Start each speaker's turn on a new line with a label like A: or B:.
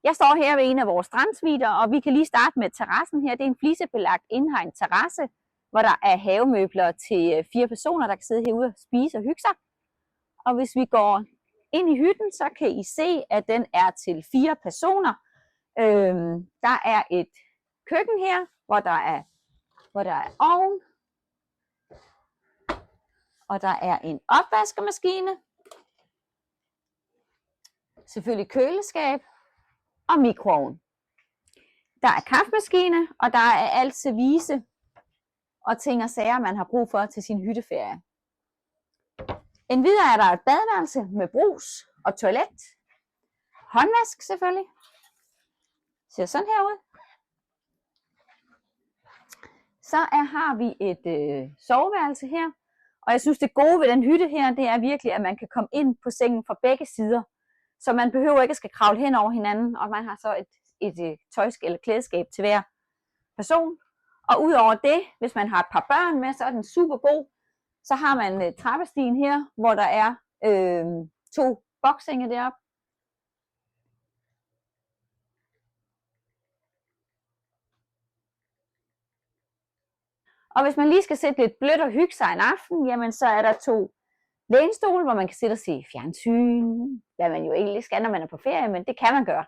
A: Jeg står her ved en af vores strandsvider, og vi kan lige starte med terrassen her. Det er en flisebelagt indhegnet terrasse, hvor der er havemøbler til 4 personer, der kan sidde herude og spise og hygge sig. Og hvis vi går ind i hytten, så kan I se, at den er til 4 personer. Der er et køkken her, hvor der er ovn. Og der er en opvaskemaskine. Selvfølgelig køleskab og mikroovn. Der er kaffemaskine, og der er alt service og ting og sager, man har brug for til sin hytteferie. Endvidere er der et badeværelse med brus og toilet. Håndvask selvfølgelig. Ser sådan her ud. Så har vi et soveværelse her. Og jeg synes, det gode ved den hytte her, det er virkelig, at man kan komme ind på sengen fra begge sider. Så man behøver ikke at skal kravle hen over hinanden, og man har så et eller klædeskab til hver person. Og udover det, hvis man har et par børn med, så er den super god. Så har man trappestigen her, hvor der er 2 bokssenge deroppe. Og hvis man lige skal sætte lidt blødt og hygge sig en aften, jamen så er der 2 lænestole, hvor man kan sidde og se fjernsyn, hvad man jo egentlig skal, når man er på ferie, men det kan man gøre.